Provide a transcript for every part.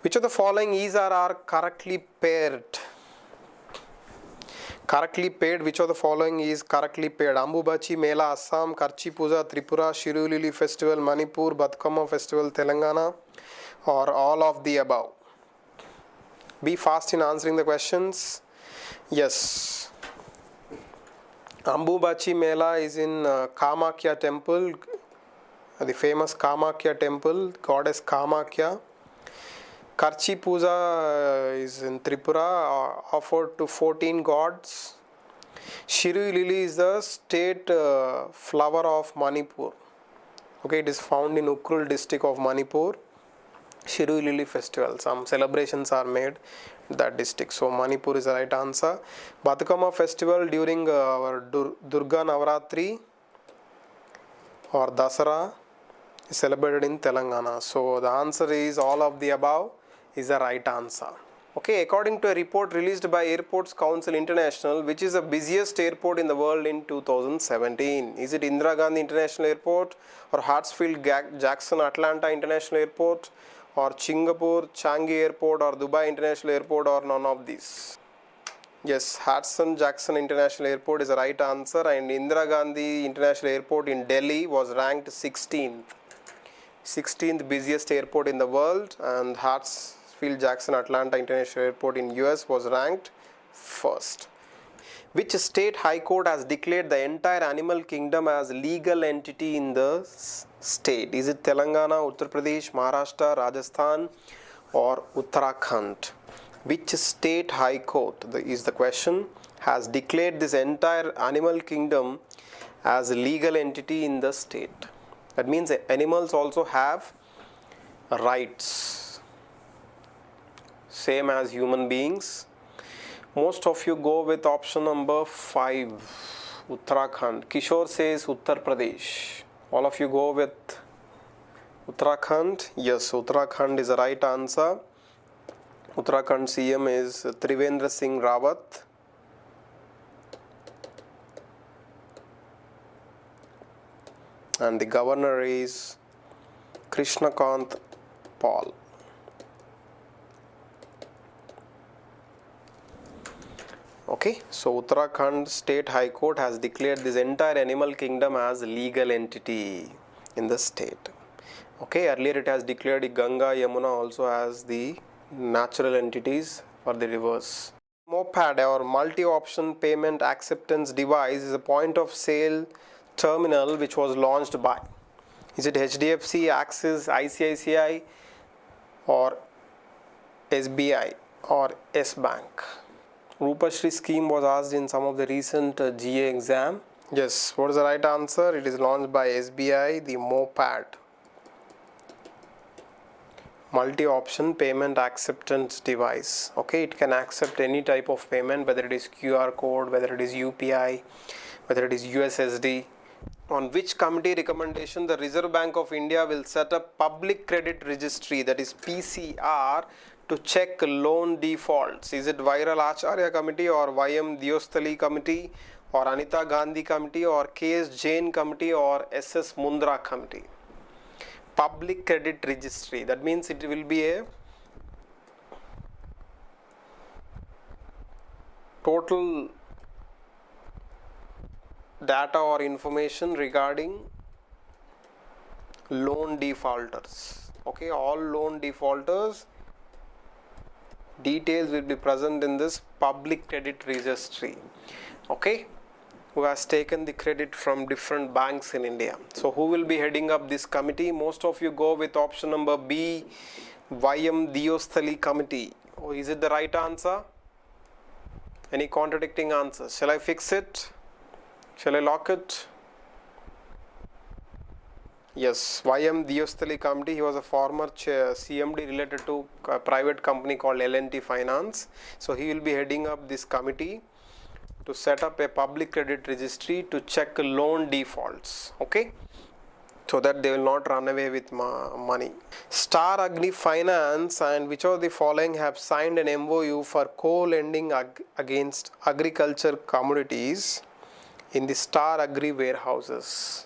Which of the following is or are correctly paired? Correctly paired, which of the following is correctly paired? Ambubachi Mela, Assam, Karchi Puja, Tripura, Shiru Lili Festival, Manipur, Batkama Festival, Telangana, or all of the above? Be fast in answering the questions. Yes. Ambubachi Mela is in Kamakya temple, the famous Kamakya temple, goddess Kamakya. Karchi Puja is in Tripura, offered to 14 gods. Shiru Lili is the state flower of Manipur. Okay, it is found in Ukrul district of Manipur. Shiru Lili festival, some celebrations are made in that district. So Manipur is the right answer. Batkama festival during our Durga Navaratri or Dasara is celebrated in Telangana. So the answer is all of the above is the right answer. Okay, according to a report released by Airports Council International, which is the busiest airport in the world in 2017? Is it Indira Gandhi International Airport or Hartsfield Jackson Atlanta International Airport or Singapore Changi Airport or Dubai International Airport or none of these? Yes, Hartsfield Jackson International Airport is the right answer, and Indira Gandhi International Airport in Delhi was ranked 16th busiest airport in the world, and Hartsfield Jackson Atlanta International Airport in US was ranked first. Which state high court has declared the entire animal kingdom as legal entity in the state? Is it Telangana, Uttar Pradesh, Maharashtra, Rajasthan or Uttarakhand? Which state high court, is the question, has declared this entire animal kingdom as a legal entity in the state? That means animals also have rights, same as human beings. Most of you go with option number 5, Uttarakhand. Kishore says Uttar Pradesh. All of you go with Uttarakhand. Yes, Uttarakhand is the right answer. Uttarakhand CM is Trivendra Singh Rawat. And the governor is Krishnakant Paul. Okay, so Uttarakhand State High Court has declared this entire animal kingdom as a legal entity in the state. Okay, earlier it has declared Ganga, Yamuna also as the natural entities for the rivers. Moped or multi-option payment acceptance device is a point of sale terminal which was launched by, is it HDFC, Axis, ICICI or SBI or S Bank? Rupashri scheme was asked in some of the recent GA exam. Yes, what is the right answer? It is launched by SBI, the Moped, multi-option payment acceptance device. Okay, it can accept any type of payment, whether it is QR code, whether it is UPI, whether it is USSD. On which committee recommendation the Reserve Bank of India will set up public credit registry, that is PCR, to check loan defaults? Is it Viral Acharya committee or YM Diosthali committee or Anita Gandhi committee or KS Jain committee or SS Mundra committee? Public credit registry, that means it will be a total data or information regarding loan defaulters. Okay, all loan defaulters details will be present in this public credit registry. Okay, who has taken the credit from different banks in India. So who will be heading up this committee? Most of you go with option number B, YM Diosthali committee. Oh, is it the right answer? Any contradicting answers? Shall I fix it? Shall I lock it? Yes, YM Diosthali committee. He was a former CMD related to a private company called L&T Finance. So he will be heading up this committee to set up a public credit registry to check loan defaults. Okay, so that they will not run away with money. Star Agri Finance and which of the following have signed an MOU for co-lending against agriculture commodities in the Star Agri warehouses?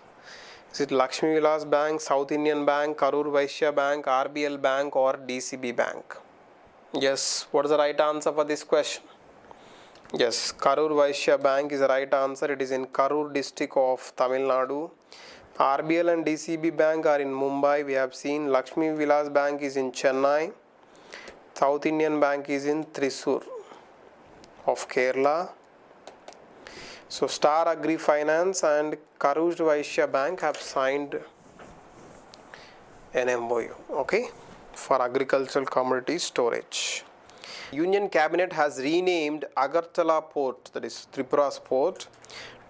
Is it Lakshmi Vilas Bank, South Indian Bank, Karur Vaishya Bank, RBL Bank or DCB Bank? Yes, what is the right answer for this question? Yes, Karur Vaishya Bank is the right answer. It is in Karur district of Tamil Nadu. RBL and DCB Bank are in Mumbai. We have seen Lakshmi Vilas Bank is in Chennai. South Indian Bank is in Thrissur of Kerala. So Star Agri Finance and Karur Vaishya Bank have signed an MOU, okay, for agricultural commodity storage. Union Cabinet has renamed Agartala Port, that is Tripura's port,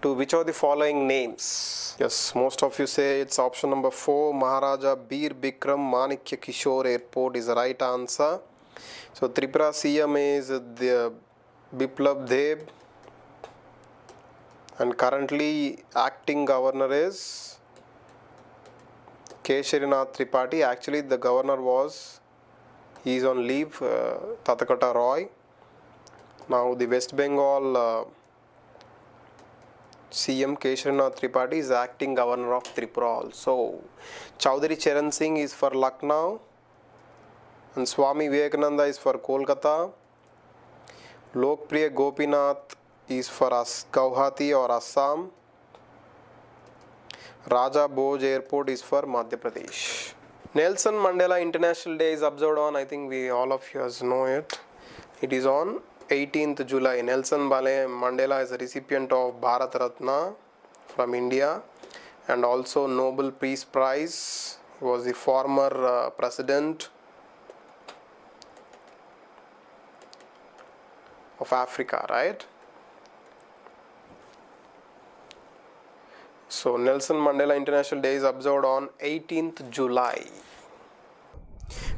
to which of the following names? Yes, most of you say it's option number 4, Maharaja Bir Bikram Manikya Kishore Airport is the right answer. So Tripura CM is the Biplab Deb, and currently acting governor is Kesharinath Tripathi. Actually the governor he is on leave, Tathagata Roy. Now the West Bengal CM Kesharinath Tripathi is acting governor of Tripura also. Chaudhary Charan Singh is for Lucknow and Swami Vivekananda is for Kolkata. Lokpriya Gopinath is for Guwahati or Assam. Raja Bhoj Airport is for Madhya Pradesh. Nelson Mandela International Day is observed on, I think all of you know it. It is on 18th July. Nelson Mandela is a recipient of Bharat Ratna from India and also Nobel Peace Prize. He was the former president of Africa, right? So Nelson Mandela International Day is observed on 18th July.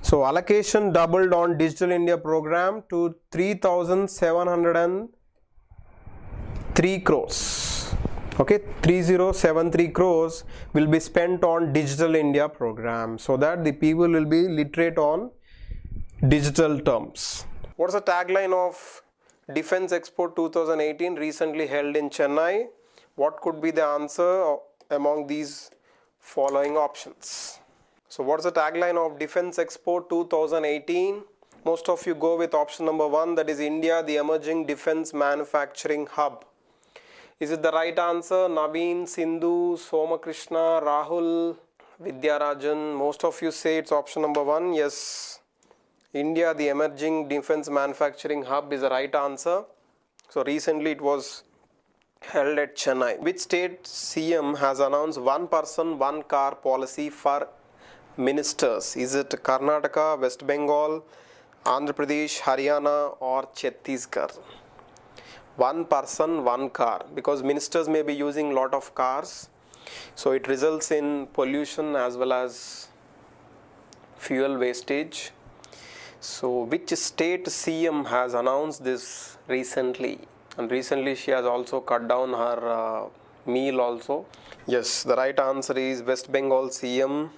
So allocation doubled on Digital India program to 3,703 crores. Okay, 3073 crores will be spent on Digital India program so that the people will be literate on digital terms. What's the tagline of Defense Expo 2018 recently held in Chennai? What could be the answer among these following options? So what's the tagline of Defense Expo 2018? Most of you go with option number 1, that is India, the emerging defense manufacturing hub. Is it the right answer? Naveen, Sindhu, Somakrishna, Rahul, Vidyarajan. Most of you say it's option number 1. Yes, India, the emerging defense manufacturing hub is the right answer. So recently it was held at Chennai. Which state CM has announced one person, one car policy for ministers? Is it Karnataka, West Bengal, Andhra Pradesh, Haryana or Chhattisgarh? One person, one car, because ministers may be using lot of cars, so it results in pollution as well as fuel wastage. So which state CM has announced this recently? And recently she has also cut down her meal also. Yes, the right answer is West Bengal CM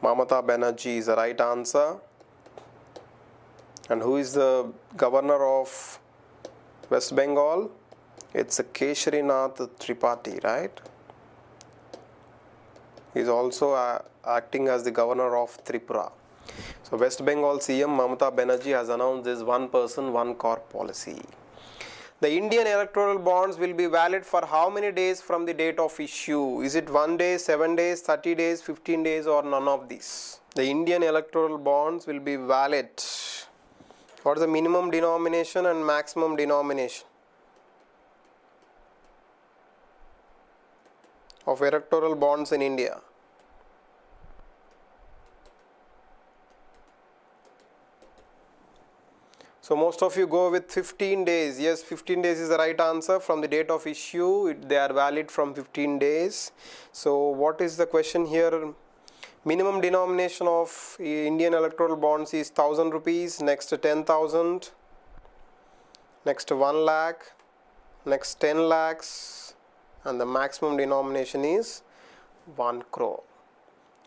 Mamata Banerjee is the right answer. And who is the governor of West Bengal? It's Kesharinath Tripathi, right? He is also acting as the governor of Tripura. So West Bengal CM Mamata Banerjee has announced this one person, one car policy. The Indian electoral bonds will be valid for how many days from the date of issue? Is it 1 day, 7 days, 30 days, 15 days or none of these? The Indian electoral bonds will be valid. What is the minimum denomination and maximum denomination of electoral bonds in India? So most of you go with 15 days. Yes, 15 days is the right answer. From the date of issue, they are valid from 15 days. So what is the question here? Minimum denomination of Indian electoral bonds is 1000 rupees, next 10,000, next 1 lakh, next 10 lakhs, and the maximum denomination is 1 crore.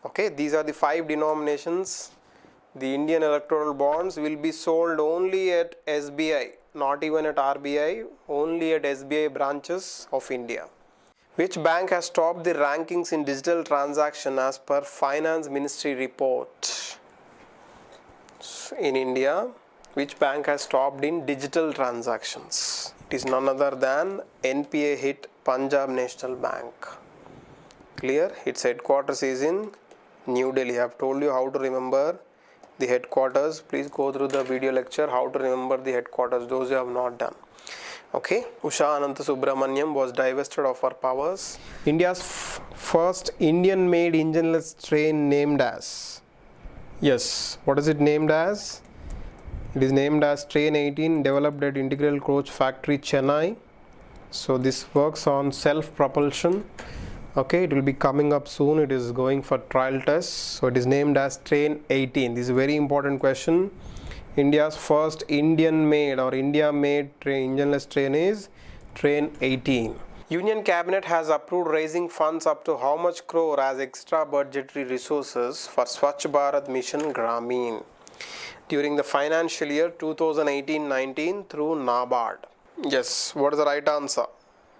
Okay, these are the 5 denominations. The Indian electoral bonds will be sold only at SBI, not even at RBI, only at SBI branches of India. Which bank has topped the rankings in digital transaction as per Finance Ministry report? in India, which bank has stopped in digital transactions? It is none other than NPA hit Punjab National Bank. Clear? Its headquarters is in New Delhi. I have told you how to remember the headquarters. Please go through the video lecture how to remember the headquarters, those who have not done. Okay, Usha Ananthasubramaniam was divested of her powers. India's first Indian-made engineless train named as? Yes, what is it named as? It is named as Train 18, developed at Integral Coach Factory, Chennai. So this works on self-propulsion. Okay, it will be coming up soon. It is going for trial tests. So it is named as Train 18. This is a very important question. India's first Indian-made or India-made engineless train is Train 18. Union Cabinet has approved raising funds up to how much crore as extra budgetary resources for Swachh Bharat Mission Gramin during the financial year 2018-19 through NABARD? Yes, what is the right answer?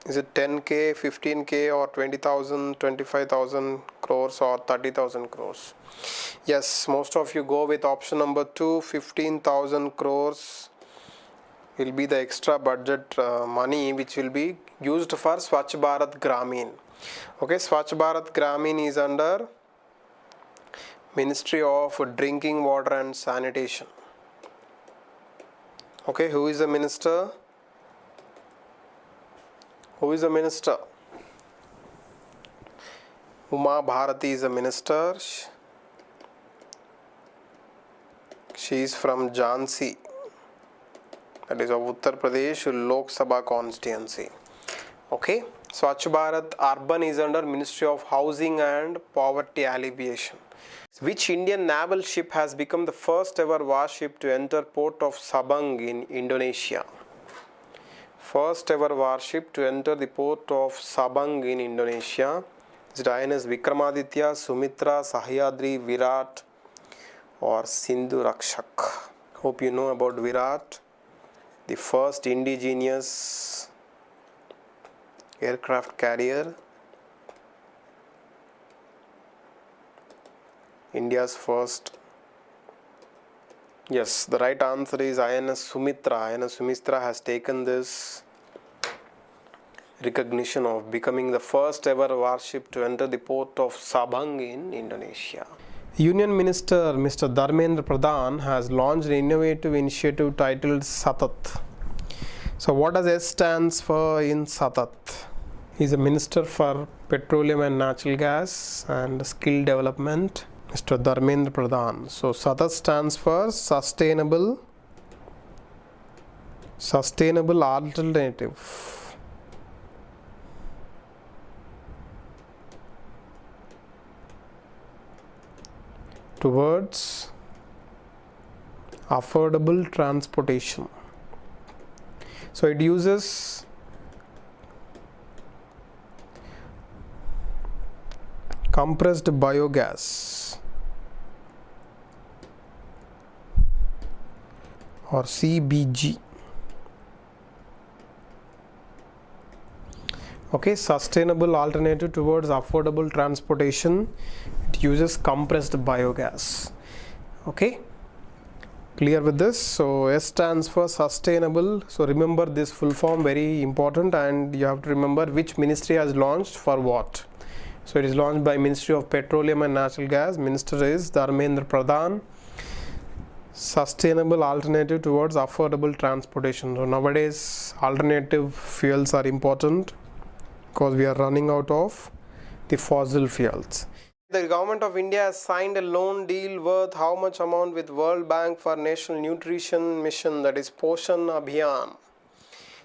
Is it 10k, 15k or 20,000, 25,000 crores or 30,000 crores? Yes, most of you go with option number 2, 15,000 crores will be the extra budget money which will be used for Swachh Bharat Gramin. Okay, Swachh Bharat Gramin is under Ministry of Drinking Water and Sanitation. Okay, who is the minister? Who is the minister? Uma Bharati is the minister. She is from Jhansi, that is of Uttar Pradesh Lok Sabha constituency. Okay, Swachh Bharat Urban is under Ministry of Housing and Poverty Alleviation. Which Indian naval ship has become the first ever warship to enter port of Sabang in Indonesia? First ever warship to enter the port of Sabang in Indonesia. Is it INS Vikramaditya, Sumitra, Sahyadri, Virat or Sindhu Rakshak? Hope you know about Virat, the first indigenous aircraft carrier. India's first. Yes, the right answer is INS Sumitra. INS Sumitra has taken this recognition of becoming the first ever warship to enter the port of Sabang in Indonesia. Union Minister Mr. Dharmendra Pradhan has launched an innovative initiative titled Satat. So what does S stands for in Satat? He is a Minister for Petroleum and Natural Gas and Skill Development, Mr. Dharmendra Pradhan. So Satat stands for Sustainable Alternative. Towards affordable transportation. So it uses compressed biogas or CBG. Okay, sustainable alternative towards affordable transportation. It uses compressed biogas. Okay, clear with this? So S stands for sustainable. So remember this full form, very important, and you have to remember which ministry has launched for what. So it is launched by Ministry of Petroleum and Natural Gas. Minister is Dharmendra Pradhan. Sustainable alternative towards affordable transportation. So nowadays alternative fuels are important because we are running out of the fossil fuels. The government of India has signed a loan deal worth how much amount with World Bank for National Nutrition Mission, that is Poshan Abhiyan.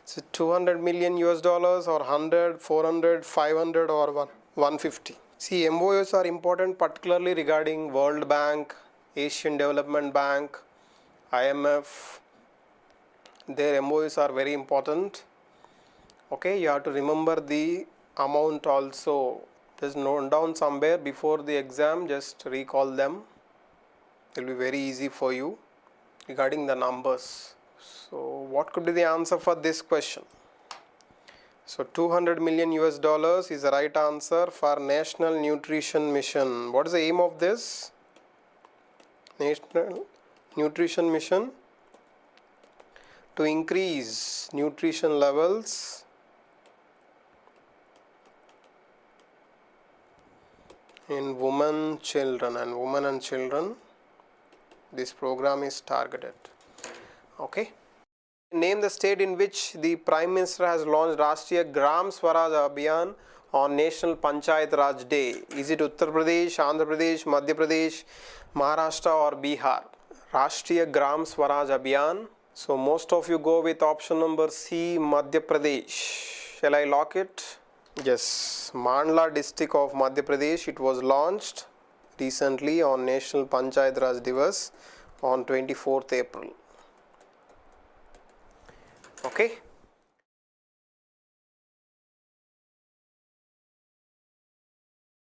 So 200 million US dollars or 100, 400, 500 or 150. See, MOUs are important particularly regarding World Bank, Asian Development Bank, IMF. Their MOUs are very important. Okay, you have to remember the amount also. Just note down somewhere before the exam, just recall them. It will be very easy for you regarding the numbers. So what could be the answer for this question? So 200 million US dollars is the right answer for National Nutrition Mission. What is the aim of this? National nutrition mission to increase nutrition levels in women and children. This program is targeted. Okay. Name the state in which the Prime Minister has launched Rashtriya Gram Swaraj Abhiyan on National Panchayat Raj Day. Is it Uttar Pradesh, Andhra Pradesh, Madhya Pradesh, Maharashtra or Bihar? Rashtriya Gram Swaraj Abhiyan. So most of you go with option number C, Madhya Pradesh. Shall I lock it? Yes, Mandla district of Madhya Pradesh. It was launched recently on National Panchayat Raj Divas on 24th April. Okay.